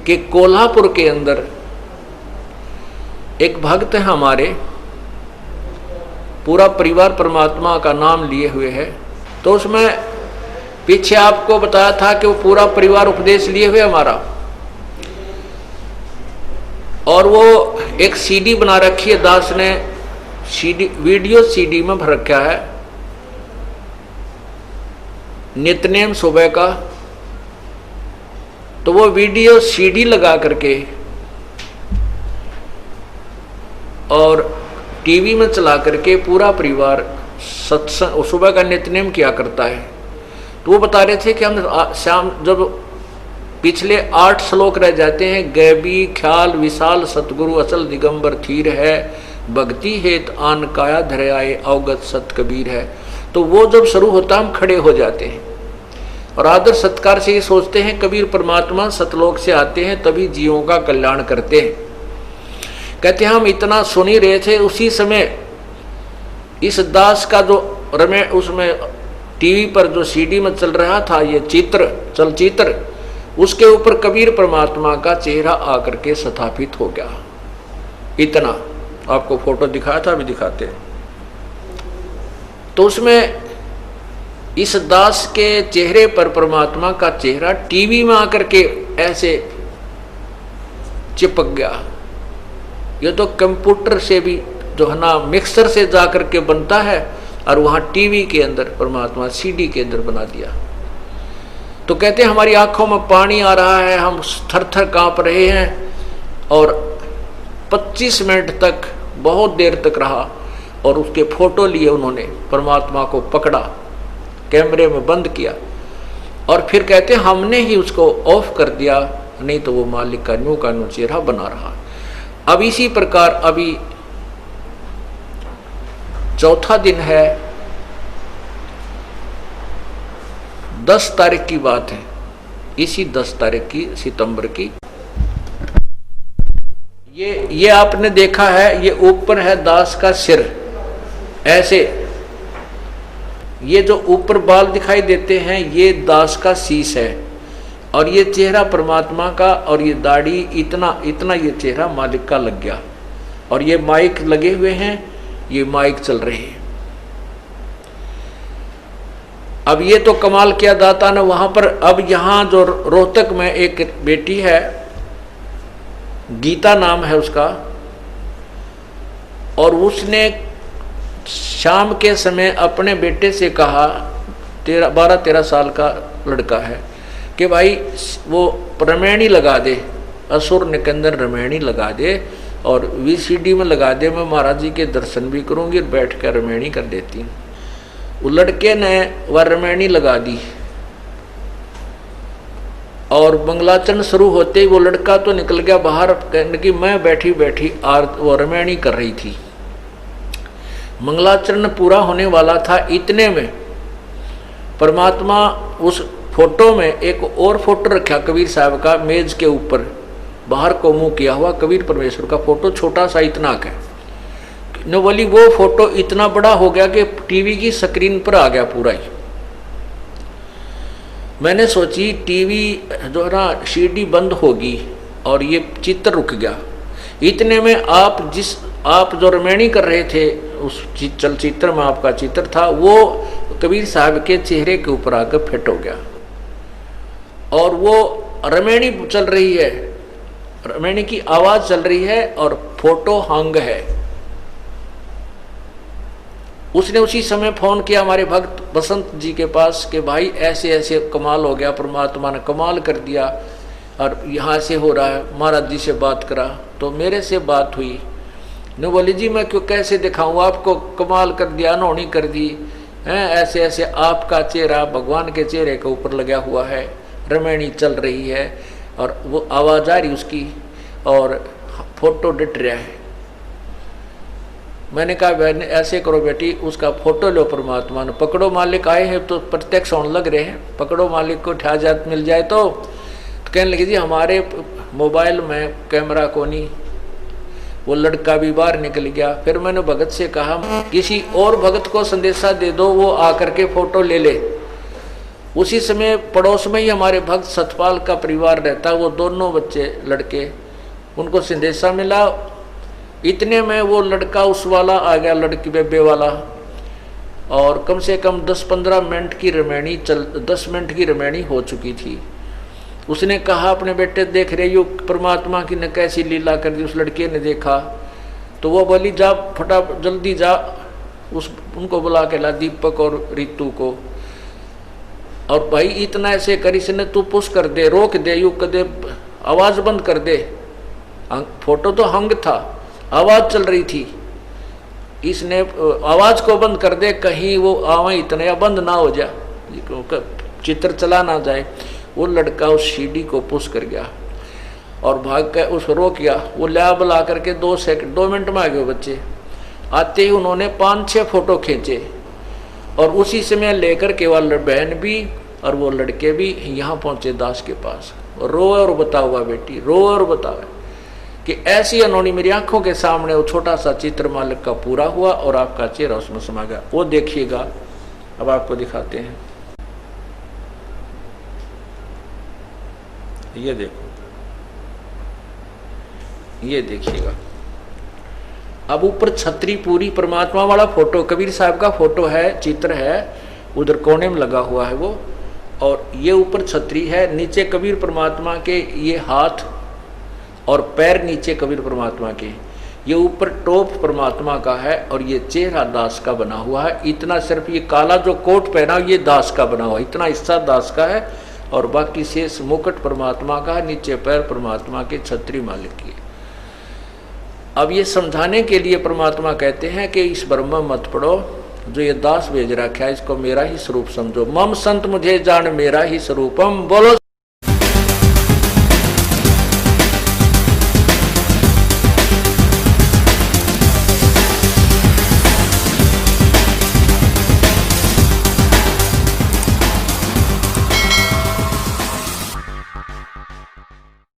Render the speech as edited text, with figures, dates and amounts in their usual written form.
कि कोल्हापुर के अंदर एक भक्त है हमारे, पूरा परिवार परमात्मा का नाम लिए हुए है। तो उसमें पीछे आपको बताया था कि वो पूरा परिवार उपदेश लिए हुए हमारा, और वो एक सीडी बना रखी है, दास ने सीडी, वीडियो सीडी में भर रखा है, नित्यनेम सुबह का। तो वो वीडियो सीडी लगा करके और टीवी में चला करके पूरा परिवार सत्संग सुबह का नित्यनेम किया करता है। तो वो बता रहे थे कि हम शाम जब पिछले 8 श्लोक रह जाते हैं, गैबी ख्याल विशाल सतगुरु अचल दिगंबर थीर है, भक्ति हेत आन काया धरयाए अवगत सत कबीर है। तो वो जब शुरू होता हम खड़े हो जाते हैं और आदर सत्कार से ये सोचते हैं कबीर परमात्मा सतलोक से आते हैं तभी जीवों का कल्याण करते हैं। कहते हैं हम इतना सुन ही रहे थे, उसी समय इस दास का जो उसमें टीवी पर जो सीडी में चल रहा था ये चलचित्र, उसके ऊपर कबीर परमात्मा का चेहरा आकर के स्थापित हो गया। इतना आपको फोटो दिखाया था, अभी दिखाते हैं। तो उसमें इस दास के चेहरे पर परमात्मा का चेहरा टीवी में आकर के ऐसे चिपक गया। ये तो कंप्यूटर से भी जो है ना मिक्सर से जाकर के बनता है, और वहां टीवी के अंदर परमात्मा सीडी के अंदर बना दिया। तो कहते हैं हमारी आंखों में पानी आ रहा है, हम थर थर कांप रहे हैं, और 25 मिनट तक बहुत देर तक रहा, और उसके फोटो लिए उन्होंने, परमात्मा को पकड़ा, कैमरे में बंद किया, और फिर कहते हैं हमने ही उसको ऑफ कर दिया, नहीं तो वो मालिक का न्यू का न्यू चेहरा बना रहा। अब इसी प्रकार अभी चौथा दिन है, 10 तारीख की बात है, इसी 10 तारीख की सितंबर की। ये आपने देखा है, ये ऊपर है दास का सिर, ऐसे ये जो ऊपर बाल दिखाई देते हैं ये दास का शीश है, और ये चेहरा परमात्मा का, और ये दाढ़ी, इतना ये चेहरा मालिक का लग गया। और ये माइक लगे हुए हैं, ये माइक चल रहे हैं। अब ये तो कमाल किया दाता ने वहां पर। अब यहां जो रोहतक में एक बेटी है, गीता नाम है उसका, और उसने शाम के समय अपने बेटे से कहा, 12-13 साल का लड़का है, कि भाई वो रमैनी लगा दे, असुर निकंदन रमैनी लगा दे, और वीसीडी में लगा दे, मैं महाराज जी के दर्शन भी करूंगी और बैठ कर रमैनी कर देती हूँ। वो लड़के ने वह रमैनी लगा दी, और मंगलाचरण शुरू होते ही वो लड़का तो निकल गया बाहर, कहने की मैं बैठी बैठी वो रमैनी कर रही थी। मंगलाचरण पूरा होने वाला था, इतने में परमात्मा उस फोटो में एक और फोटो रखा कबीर साहब का, मेज के ऊपर बाहर को मुंह किया हुआ कबीर परमेश्वर का फोटो, छोटा सा इतना का। न बोली वो फोटो इतना बड़ा हो गया कि टीवी की स्क्रीन पर आ गया पूरा ही। मैंने सोची टीवी जो है ना सीडी बंद होगी और ये चित्र रुक गया। इतने में आप जो रमैनी कर रहे थे उस चलचित्र में आपका चित्र था, वो कबीर साहब के चेहरे के ऊपर आकर फिट हो गया, और वो रमैनी चल रही है, रमैनी की आवाज चल रही है और फोटो हंग है। उसने उसी समय फोन किया हमारे भक्त बसंत जी के पास कि भाई ऐसे ऐसे कमाल हो गया, परमात्मा ने कमाल कर दिया और यहाँ से हो रहा है। महाराज जी से बात करा तो मेरे से बात हुई, ने बोली जी मैं क्यों कैसे दिखाऊं आपको, कमाल कर दिया, अनहोनी कर दी हैं, ऐसे ऐसे आपका चेहरा भगवान के चेहरे के ऊपर लगा हुआ है, रमैनी चल रही है और वो आवाज आ रही उसकी और फोटो डट रहा है। मैंने कहा बहन ऐसे करो बेटी, उसका फोटो लो, परमात्मा ने पकड़ो, मालिक आए हैं तो प्रत्यक्ष होने लग रहे हैं, पकड़ो मालिक को, ठा जात मिल जाए तो कहने लगी जी हमारे मोबाइल में कैमरा को नहीं। वो लड़का भी बाहर निकल गया। फिर मैंने भगत से कहा किसी और भगत को संदेशा दे दो, वो आकर के फोटो ले ले। उसी समय पड़ोस में ही हमारे भक्त सतपाल का परिवार रहता, वो दोनों बच्चे लड़के, उनको संदेशा मिला। इतने में वो लड़का उस वाला आ गया, लड़की बेबे वाला, और कम से कम 10-15 मिनट की रमैनी 10 मिनट की रमैनी हो चुकी थी। उसने कहा अपने बेटे देख रहे हो परमात्मा की ने कैसी लीला कर दी। उस लड़के ने देखा तो वो बोली जा फटा जल्दी जा, उनको बुला के ला, दीपक और रितु को, और भाई इतना ऐसे कर, इसने तू पुश कर दे, रोक दे, यू कर दे, आवाज बंद कर दे। फोटो तो हंग था, आवाज चल रही थी, इसने आवाज को बंद कर दे, कहीं वो आवे इतना या बंद ना हो जाए, चित्र चला ना जाए। वो लड़का उस सीढ़ी को पुश कर गया और भाग कर उस रोक गया। वो ला बुला करके 2 मिनट में आ गए बच्चे। आते ही उन्होंने 5-6 फोटो खींचे और उसी समय लेकर के वह बहन भी और वो लड़के भी यहाँ पहुँचे दास के पास। रो और बता हुआ बेटी, रो और बताओ कि ऐसी उन्होंने मेरी आंखों के सामने वो छोटा सा चित्र मालिक का पूरा हुआ और आपका चेहरा उसमें समा गया। वो देखिएगा, अब आपको दिखाते हैं, ये देखो, ये देखिएगा। अब ऊपर छतरी पूरी परमात्मा वाला फोटो, कबीर साहब का फोटो है, चित्र है, उधर कोने में लगा हुआ है वो, और ये ऊपर छतरी है, नीचे कबीर परमात्मा के ये हाथ और पैर नीचे कबीर परमात्मा के, ये ऊपर टोप परमात्मा का है और ये चेहरा दास का बना हुआ है। इतना सिर्फ ये काला जो कोट पहना ये दास का बना हुआ है, इतना हिस्सा दास का है और बाकी शेष मुकुट परमात्मा का है, नीचे पैर परमात्मा के, छतरी मालिक की। अब ये समझाने के लिए परमात्मा कहते हैं कि इस ब्रह्म मत पढ़ो, जो ये दास भेज रखा है इसको मेरा ही स्वरूप समझो। मम संत मुझे जान मेरा ही स्वरूपम। बोलो